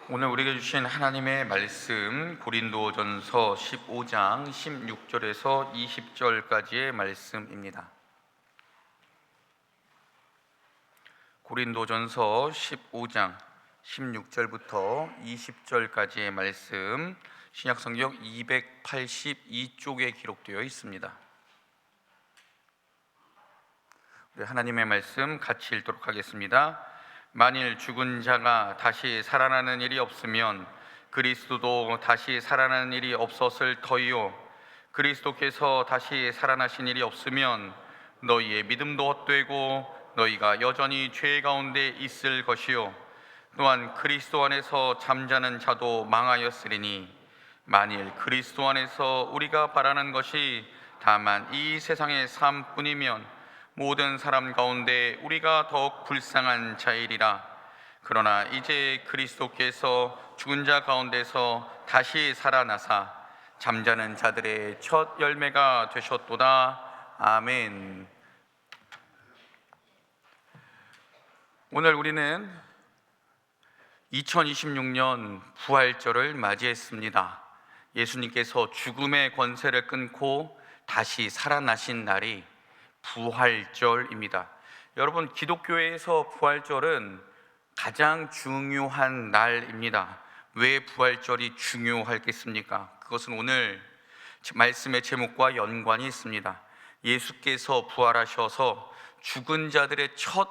오늘 우리에게 주신 하나님의 말씀 고린도전서 15장 16절에서 20절까지의 말씀입니다. 고린도전서 15장 16절부터 20절까지의 말씀, 신약성경 282쪽에 기록되어 있습니다. 우리 하나님의 말씀 같이 읽도록 하겠습니다. 만일 죽은 자가 다시 살아나는 일이 없으면 그리스도도 다시 살아나는 일이 없었을 터이요, 그리스도께서 다시 살아나신 일이 없으면 너희의 믿음도 헛되고 너희가 여전히 죄 가운데 있을 것이요, 또한 그리스도 안에서 잠자는 자도 망하였으리니 만일 그리스도 안에서 우리가 바라는 것이 다만 이 세상의 삶뿐이면 모든 사람 가운데 우리가 더욱 불쌍한 자이리라. 그러나 이제 그리스도께서 죽은 자 가운데서 다시 살아나사 잠자는 자들의 첫 열매가 되셨도다. 아멘. 오늘 우리는 2026년 부활절을 맞이했습니다. 예수님께서 죽음의 권세를 끊고 다시 살아나신 날이 부활절입니다. 여러분, 기독교에서 부활절은 가장 중요한 날입니다. 왜 부활절이 중요하겠습니까? 그것은 오늘 말씀의 제목과 연관이 있습니다. 예수께서 부활하셔서 죽은 자들의 첫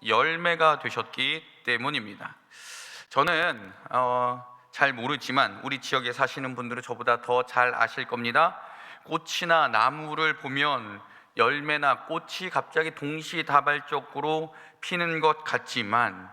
열매가 되셨기 때문입니다. 저는 잘 모르지만 우리 지역에 사시는 분들은 저보다 더 잘 아실 겁니다. 꽃이나 나무를 보면 열매나 꽃이 갑자기 동시다발적으로 피는 것 같지만,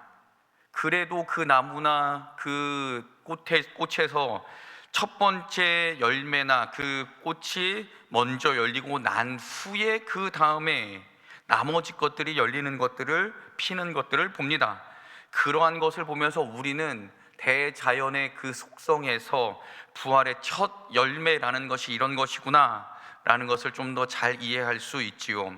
그래도 그 나무나 그 꽃에서 첫 번째 열매나 그 꽃이 먼저 열리고 난 후에 그 다음에 나머지 것들이 열리는 것들을, 피는 것들을 봅니다. 그러한 것을 보면서 우리는 대자연의 그 속성에서 부활의 첫 열매라는 것이 이런 것이구나 라는 것을 좀 더 잘 이해할 수 있지요.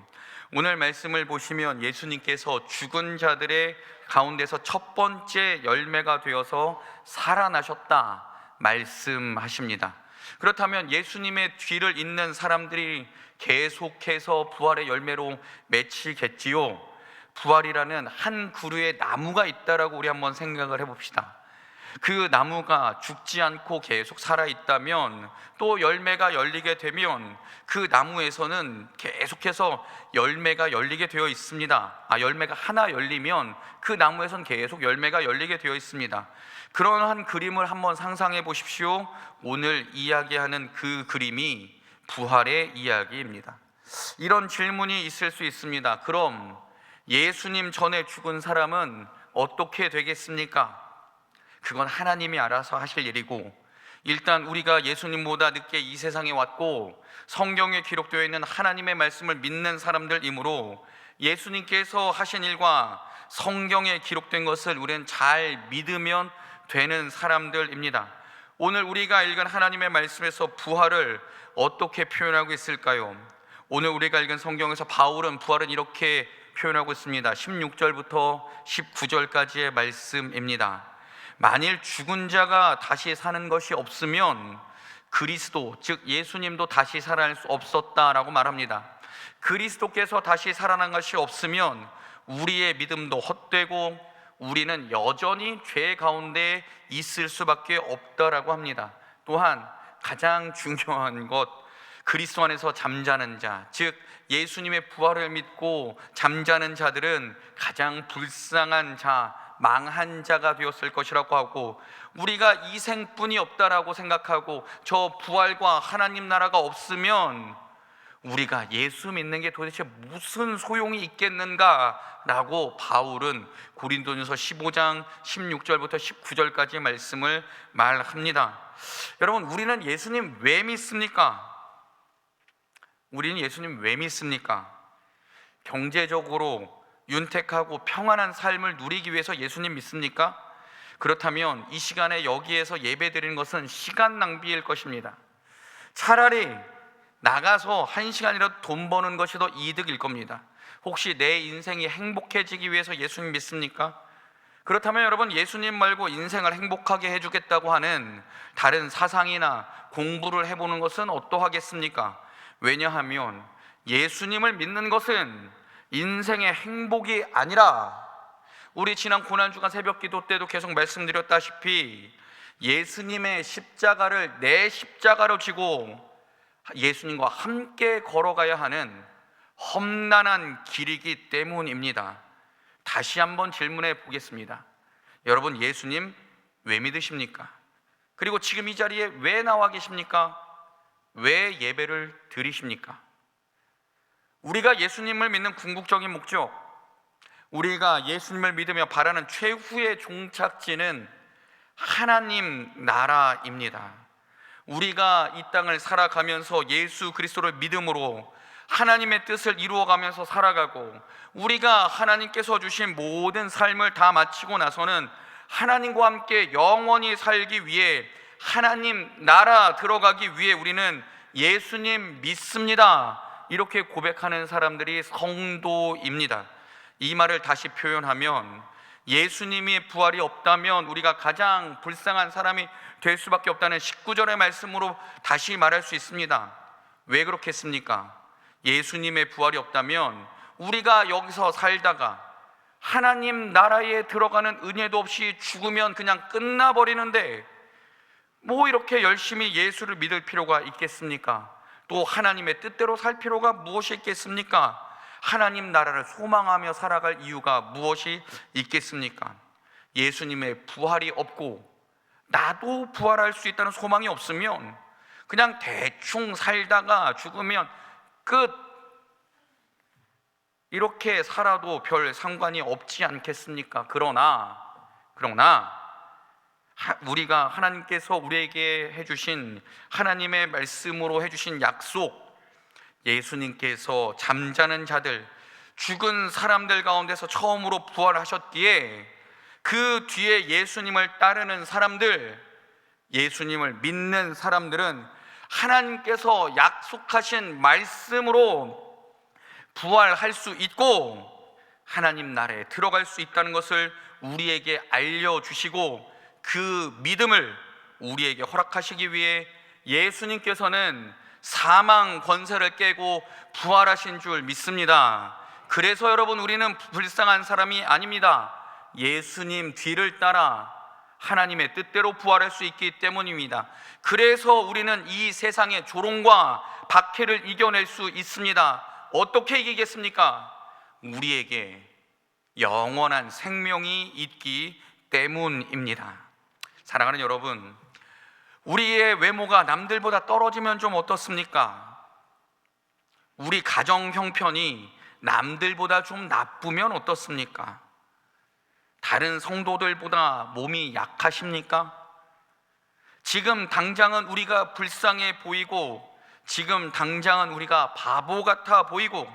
오늘 말씀을 보시면 예수님께서 죽은 자들의 가운데서 첫 번째 열매가 되어서 살아나셨다 말씀하십니다. 그렇다면 예수님의 뒤를 잇는 사람들이 계속해서 부활의 열매로 맺히겠지요. 부활이라는 한 그루의 나무가 있다라고 우리 한번 생각을 해봅시다. 그 나무가 죽지 않고 계속 살아있다면, 또 열매가 열리게 되면 그 나무에서는 계속해서 열매가 열리게 되어 있습니다. 열매가 하나 열리면 그 나무에서는 계속 열매가 열리게 되어 있습니다. 그러한 그림을 한번 상상해 보십시오. 오늘 이야기하는 그 그림이 부활의 이야기입니다. 이런 질문이 있을 수 있습니다. 그럼 예수님 전에 죽은 사람은 어떻게 되겠습니까? 그건 하나님이 알아서 하실 일이고, 일단 우리가 예수님보다 늦게 이 세상에 왔고 성경에 기록되어 있는 하나님의 말씀을 믿는 사람들이므로 예수님께서 하신 일과 성경에 기록된 것을 우리는 잘 믿으면 되는 사람들입니다. 오늘 우리가 읽은 하나님의 말씀에서 부활을 어떻게 표현하고 있을까요? 오늘 우리가 읽은 성경에서 바울은 부활은 이렇게 표현하고 있습니다. 16절부터 19절까지의 말씀입니다. 만일 죽은 자가 다시 사는 것이 없으면 그리스도, 즉 예수님도 다시 살아날 수 없었다라고 말합니다. 그리스도께서 다시 살아난 것이 없으면 우리의 믿음도 헛되고 우리는 여전히 죄 가운데 있을 수밖에 없다라고 합니다. 또한 가장 중요한 것, 그리스도 안에서 잠자는 자, 즉 예수님의 부활을 믿고 잠자는 자들은 가장 불쌍한 자, 망한 자가 되었을 것이라고 하고, 우리가 이 생뿐이 없다라고 생각하고 저 부활과 하나님 나라가 없으면 우리가 예수 믿는 게 도대체 무슨 소용이 있겠는가라고 바울은 고린도전서 15장 16절부터 19절까지 말씀을 말합니다. 여러분, 우리는 예수님 왜 믿습니까? 우리는 예수님 왜 믿습니까? 경제적으로 윤택하고 평안한 삶을 누리기 위해서 예수님 믿습니까? 그렇다면 이 시간에 여기에서 예배드리는 것은 시간 낭비일 것입니다. 차라리 나가서 1시간이라도 돈 버는 것이 더 이득일 겁니다. 혹시 내 인생이 행복해지기 위해서 예수님 믿습니까? 그렇다면 여러분, 예수님 말고 인생을 행복하게 해주겠다고 하는 다른 사상이나 공부를 해보는 것은 어떠하겠습니까? 왜냐하면 예수님을 믿는 것은 인생의 행복이 아니라, 우리 지난 고난주간 새벽기도 때도 계속 말씀드렸다시피 예수님의 십자가를 내 십자가로 지고 예수님과 함께 걸어가야 하는 험난한 길이기 때문입니다. 다시 한번 질문해 보겠습니다. 여러분, 예수님 왜 믿으십니까? 그리고 지금 이 자리에 왜 나와 계십니까? 왜 예배를 드리십니까? 우리가 예수님을 믿는 궁극적인 목적, 우리가 예수님을 믿으며 바라는 최후의 종착지는 하나님 나라입니다. 우리가 이 땅을 살아가면서 예수 그리스도를 믿음으로 하나님의 뜻을 이루어가면서 살아가고, 우리가 하나님께서 주신 모든 삶을 다 마치고 나서는 하나님과 함께 영원히 살기 위해, 하나님 나라 들어가기 위해 우리는 예수님 믿습니다, 이렇게 고백하는 사람들이 성도입니다. 이 말을 다시 표현하면, 예수님이 부활이 없다면 우리가 가장 불쌍한 사람이 될 수밖에 없다는 19절의 말씀으로 다시 말할 수 있습니다. 왜 그렇겠습니까? 예수님의 부활이 없다면 우리가 여기서 살다가 하나님 나라에 들어가는 은혜도 없이 죽으면 그냥 끝나버리는데, 뭐 이렇게 열심히 예수를 믿을 필요가 있겠습니까? 또 하나님의 뜻대로 살 필요가 무엇이 있겠습니까? 하나님 나라를 소망하며 살아갈 이유가 무엇이 있겠습니까? 예수님의 부활이 없고 나도 부활할 수 있다는 소망이 없으면 그냥 대충 살다가 죽으면 끝, 이렇게 살아도 별 상관이 없지 않겠습니까? 그러나 우리가 하나님께서 우리에게 해주신, 하나님의 말씀으로 해주신 약속, 예수님께서 잠자는 자들, 죽은 사람들 가운데서 처음으로 부활하셨기에 그 뒤에 예수님을 따르는 사람들, 예수님을 믿는 사람들은 하나님께서 약속하신 말씀으로 부활할 수 있고 하나님 나라에 들어갈 수 있다는 것을 우리에게 알려주시고, 그 믿음을 우리에게 허락하시기 위해 예수님께서는 사망 권세를 깨고 부활하신 줄 믿습니다. 그래서 여러분, 우리는 불쌍한 사람이 아닙니다. 예수님 뒤를 따라 하나님의 뜻대로 부활할 수 있기 때문입니다. 그래서 우리는 이 세상의 조롱과 박해를 이겨낼 수 있습니다. 어떻게 이기겠습니까? 우리에게 영원한 생명이 있기 때문입니다. 사랑하는 여러분, 우리의 외모가 남들보다 떨어지면 좀 어떻습니까? 우리 가정 형편이 남들보다 좀 나쁘면 어떻습니까? 다른 성도들보다 몸이 약하십니까? 지금 당장은 우리가 불쌍해 보이고, 지금 당장은 우리가 바보 같아 보이고,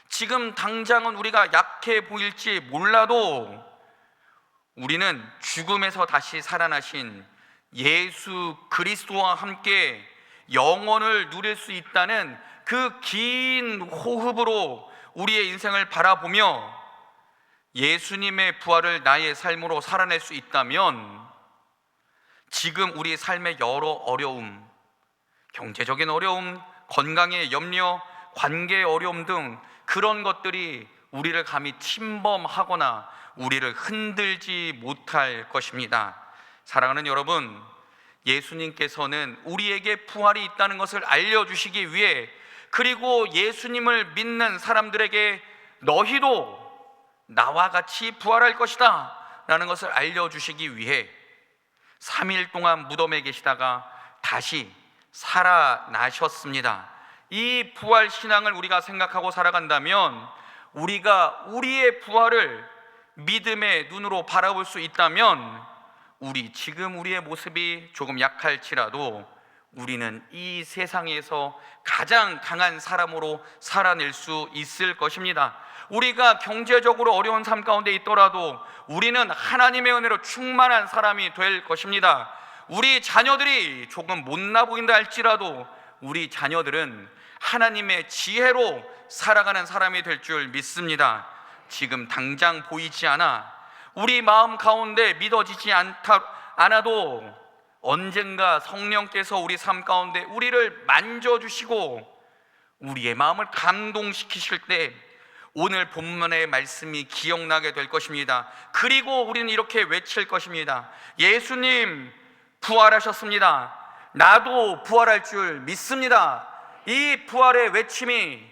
지금 당장은 우리가 약해 보일지 몰라도 우리는 죽음에서 다시 살아나신 예수 그리스도와 함께 영원을 누릴 수 있다는 그 긴 호흡으로 우리의 인생을 바라보며 예수님의 부활을 나의 삶으로 살아낼 수 있다면, 지금 우리 삶의 여러 어려움, 경제적인 어려움, 건강의 염려, 관계의 어려움 등 그런 것들이 우리를 감히 침범하거나 우리를 흔들지 못할 것입니다. 사랑하는 여러분, 예수님께서는 우리에게 부활이 있다는 것을 알려주시기 위해, 그리고 예수님을 믿는 사람들에게 너희도 나와 같이 부활할 것이다 라는 것을 알려주시기 위해 3일 동안 무덤에 계시다가 다시 살아나셨습니다. 이 부활 신앙을 우리가 생각하고 살아간다면, 우리가 우리의 부활을 믿음의 눈으로 바라볼 수 있다면, 지금 우리의 모습이 조금 약할지라도 우리는 이 세상에서 가장 강한 사람으로 살아낼 수 있을 것입니다. 우리가 경제적으로 어려운 삶 가운데 있더라도 우리는 하나님의 은혜로 충만한 사람이 될 것입니다. 우리 자녀들이 조금 못나 보인다 할지라도 우리 자녀들은 하나님의 지혜로 살아가는 사람이 될 줄 믿습니다. 지금 당장 보이지 않아 우리 마음 가운데 믿어지지 않아도 언젠가 성령께서 우리 삶 가운데 우리를 만져주시고 우리의 마음을 감동시키실 때 오늘 본문의 말씀이 기억나게 될 것입니다. 그리고 우리는 이렇게 외칠 것입니다. 예수님 부활하셨습니다. 나도 부활할 줄 믿습니다. 이 부활의 외침이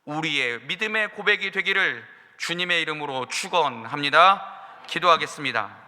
우리의 믿음의 고백이 되기를 주님의 이름으로 축원합니다. 기도하겠습니다.